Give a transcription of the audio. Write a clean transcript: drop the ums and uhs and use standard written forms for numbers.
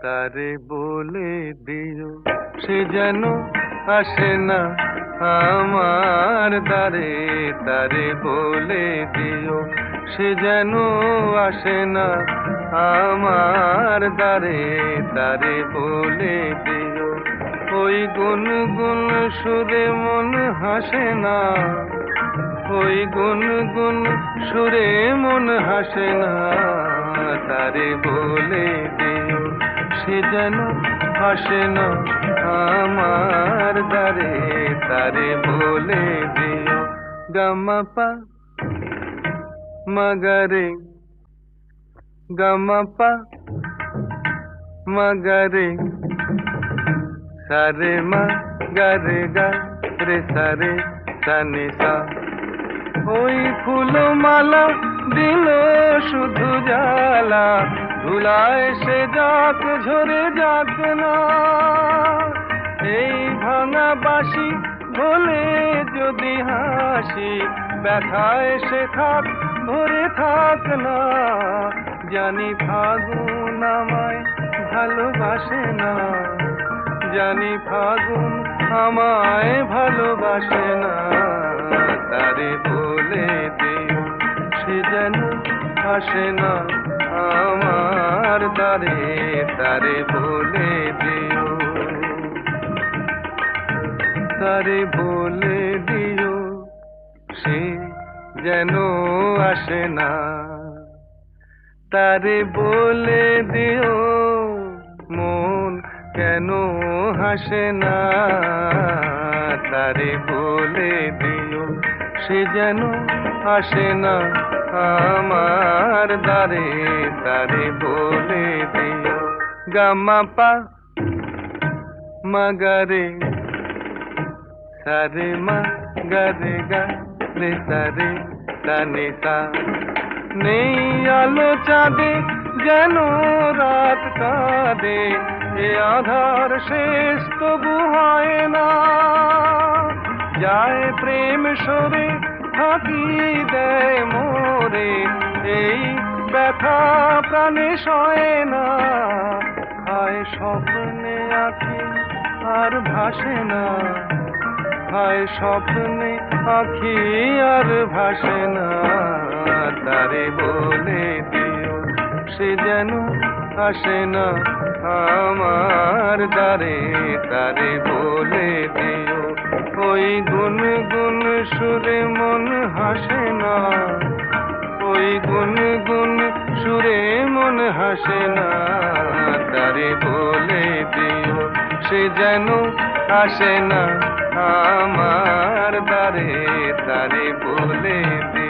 তারে বলে দিও সে যেন আসে না আমার দ্বারে। তারে বলে দিও সে যেন আসে না আমার দ্বারে। তারে বলে দিও ওই গুনগুন সুরে মন হাসে না। ওই গুনগুন সুরে মন হাসে না। তারে বলে দিও সে যেন আসে না আমার দ্বারে। তারে বলে দিও গামাপা মগরে গামাপা মগরে সারে মা গরে গা রে সারে সানি সা। ওই ফুলমালা দিল শুধু জ্বালা, ধুলায় সে যাক ঝরে যাক না। এই ভাঙা বাঁশি বলে যদি হাসি, ব্যথায় সে থাক ভরে থাক না। জানি ফাগুন আমায় ভালোবাসে না। জানি ফাগুন আমায় ভালোবাসে না। তারে বলে দিও সে যেন আসে না আমার দ্বারে। তারে বলে দিও তারে বলে দিও সে যেন আসে না। তারে বলে দিও মন কেন হাসে না। তারে বলে দিও সে যেন আসে না আমার দ্বারে। তারে বলে দিও গামাপা মগরে সারে মা গরে গা রে সারে সানি সা। নেই আলো চাঁদে যেন রাত কাঁদে, এ আধার শেষ তবু হয় না। যায় প্রেম সরে থাকি দেয় মোরে, এই ব্যথা প্রাণে সয় না। হায় স্বপ্নে আঁখি আর ভাসে না। হায় স্বপ্নে আঁখি আর ভাসে না। তারে বলে দিও সে যেন আসে না আমার দ্বারে। তারে বলে দিও ওই গুনগুন সুরে মন হাসে না। ওই গুনগুন সুরে মন হাসে না। তারে বলে দিও সে যেন আসে না আমার দ্বারে। তারে বলে দিও।